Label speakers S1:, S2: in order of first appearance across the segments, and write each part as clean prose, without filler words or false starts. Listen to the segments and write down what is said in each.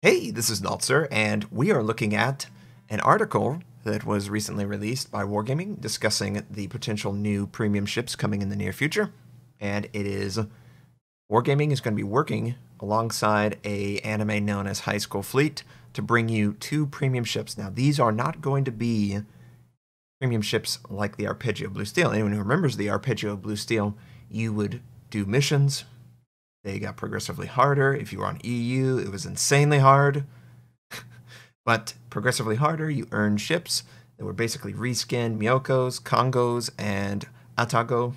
S1: Hey, this is Notser, and we are looking at an article that was recently released by Wargaming discussing the potential new premium ships coming in the near future. And it is Wargaming is going to be working alongside a anime known as High School Fleet to bring you two premium ships. Now, these are not going to be premium ships like the Arpeggio of Blue Steel. Anyone who remembers the Arpeggio of Blue Steel, you would do missions. They got progressively harder. If you were on EU, it was insanely hard. But progressively harder, you earned ships that were basically reskinned Myokos, Kongos, and Atago.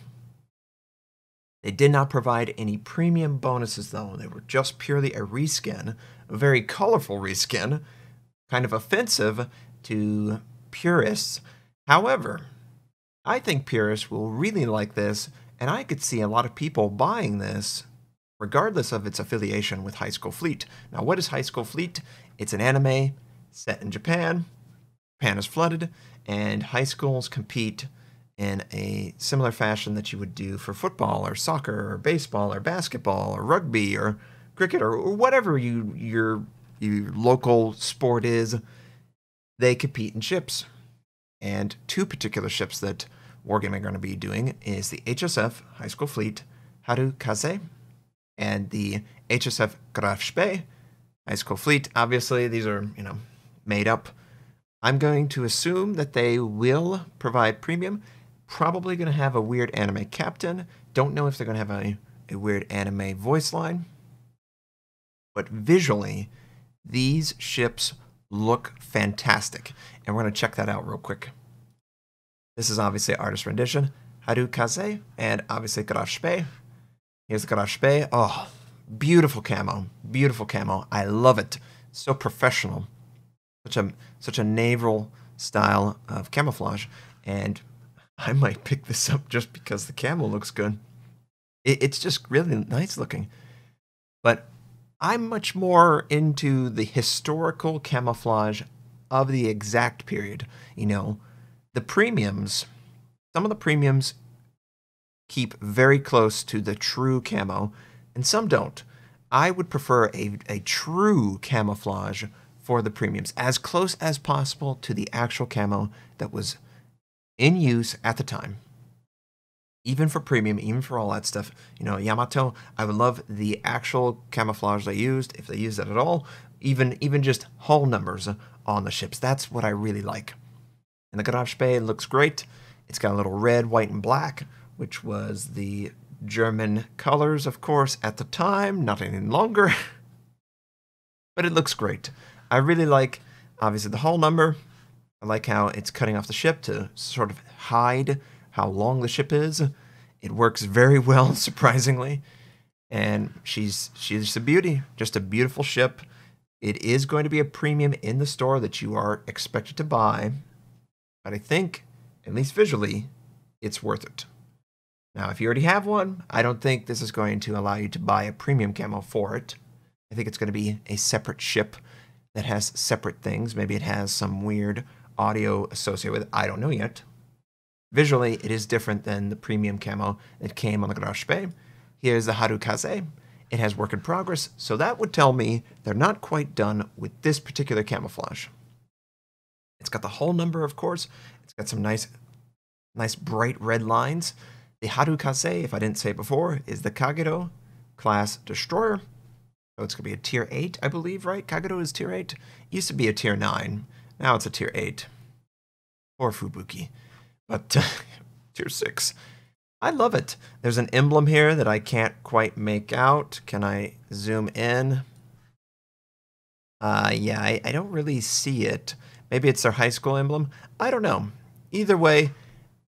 S1: They did not provide any premium bonuses, though. They were just purely a reskin, a very colorful reskin, kind of offensive to purists. However, I think purists will really like this, and I could see a lot of people buying this regardless of its affiliation with High School Fleet. Now, what is High School Fleet? It's an anime set in Japan. Japan is flooded, and high schools compete in a similar fashion that you would do for football or soccer or baseball or basketball or rugby or cricket or whatever your local sport is. They compete in ships. And two particular ships that Wargaming are going to be doing is the HSF, High School Fleet, Harukaze, and the HSF Grafspee, High School Fleet. Obviously, these are, made up. I'm going to assume that they will provide premium. Probably going to have a weird anime captain. Don't know if they're going to have a weird anime voice line. But visually, these ships look fantastic. And we're going to check that out real quick. This is obviously artist rendition. Harukaze, and obviously Grafspee. Here's the Grafspee. Oh, beautiful camo. Beautiful camo. I love it. So professional. Such a naval style of camouflage. And I might pick this up just because the camo looks good. It's just really nice looking. But I'm much more into the historical camouflage of the exact period. The premiums, some of the premiums keep very close to the true camo, and some don't. I would prefer a true camouflage for the premiums, as close as possible to the actual camo that was in use at the time. Even for premium, even for all that stuff. Yamato, I would love the actual camouflage they used, if they used it at all, even just hull numbers on the ships. That's what I really like. And the Grafspee looks great. It's got a little red, white, and black, which was the German colors, of course, at the time, not any longer. But it looks great. I really like, obviously, the hull number. I like how it's cutting off the ship to sort of hide how long the ship is. It works very well, surprisingly. And she's just a beauty, just a beautiful ship. It is going to be a premium in the store that you are expected to buy. But I think, at least visually, it's worth it. Now, if you already have one, I don't think this is going to allow you to buy a premium camo for it. I think it's going to be a separate ship that has separate things. Maybe it has some weird audio associated with it. I don't know yet. Visually, it is different than the premium camo that came on the Grafspee. Here's the Harukaze. It has work in progress, so that would tell me they're not quite done with this particular camouflage. It's got the hull number, of course. It's got some nice bright red lines. The Harukaze, if I didn't say it before, is the Kagero class destroyer. So it's going to be a tier 8, I believe, right? Kagero is tier 8. It used to be a tier 9. Now it's a tier 8. Or Fubuki. But tier 6. I love it. There's an emblem here that I can't quite make out. Can I zoom in? Yeah, I don't really see it. Maybe it's their high school emblem. I don't know. Either way,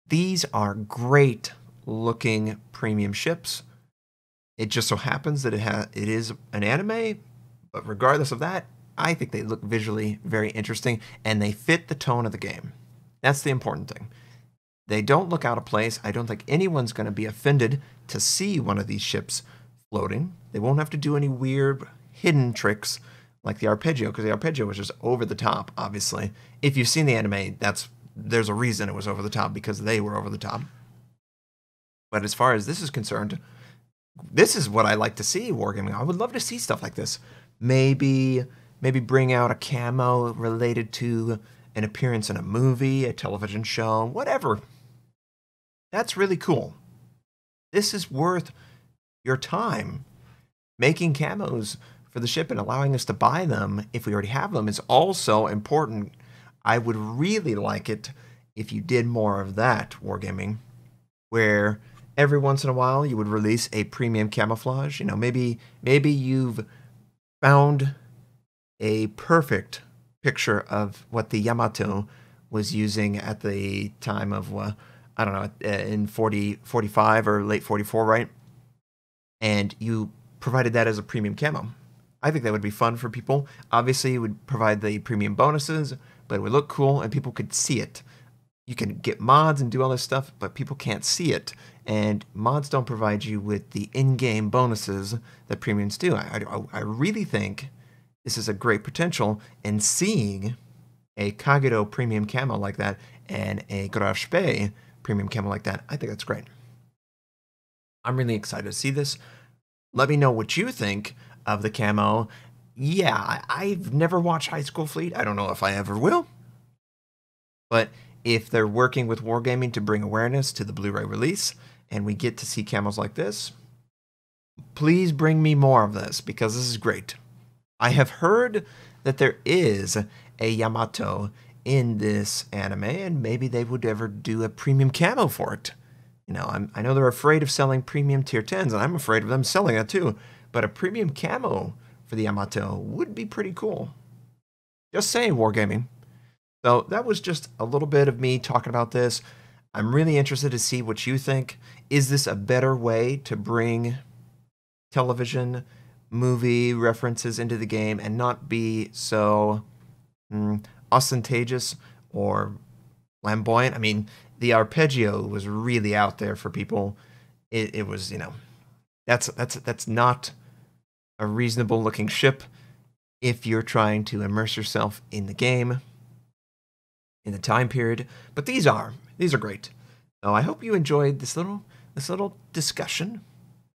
S1: these are great looking premium ships. It just so happens that it is an anime, but regardless of that, I think they look visually very interesting and they fit the tone of the game. That's the important thing. They don't look out of place. I don't think anyone's going to be offended to see one of these ships floating. They won't have to do any weird hidden tricks like the Arpeggio, because the Arpeggio was just over the top, obviously. If you've seen the anime, there's a reason it was over the top, because they were over the top. But as far as this is concerned, this is what I like to see, Wargaming. I would love to see stuff like this. Maybe maybe bring out a camo related to an appearance in a movie, a television show, whatever. That's really cool. This is worth your time. Making camos for the ship and allowing us to buy them if we already have them is also important. I would really like it if you did more of that, Wargaming, where every once in a while you would release a premium camouflage. You know, maybe you've found a perfect picture of what the Yamato was using at the time of, I don't know, in 45 or late 44, right? And you provided that as a premium camo. I think that would be fun for people. Obviously, it would provide the premium bonuses, but it would look cool and people could see it. You can get mods and do all this stuff, but people can't see it. And mods don't provide you with the in-game bonuses that premiums do. I really think this is a great potential in seeing a Kagero premium camo like that and a Grashpe premium camo like that. I think that's great. I'm really excited to see this. Let me know what you think of the camo. Yeah, I've never watched High School Fleet. I don't know if I ever will. But if they're working with Wargaming to bring awareness to the Blu-ray release, and we get to see camos like this, please bring me more of this, because this is great. I have heard that there is a Yamato in this anime, and maybe they would ever do a premium camo for it. You know, I know they're afraid of selling premium tier 10s, and I'm afraid of them selling it too, but a premium camo for the Yamato would be pretty cool. Just saying, Wargaming. So that was just a little bit of me talking about this. I'm really interested to see what you think. Is this a better way to bring television, movie references into the game and not be so ostentatious or flamboyant? I mean, the Arpeggio was really out there for people. It was, you know, that's not a reasonable looking ship if you're trying to immerse yourself in the game, in the time period. But these are great. So I hope you enjoyed this little discussion.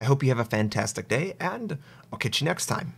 S1: I hope you have a fantastic day, and I'll catch you next time.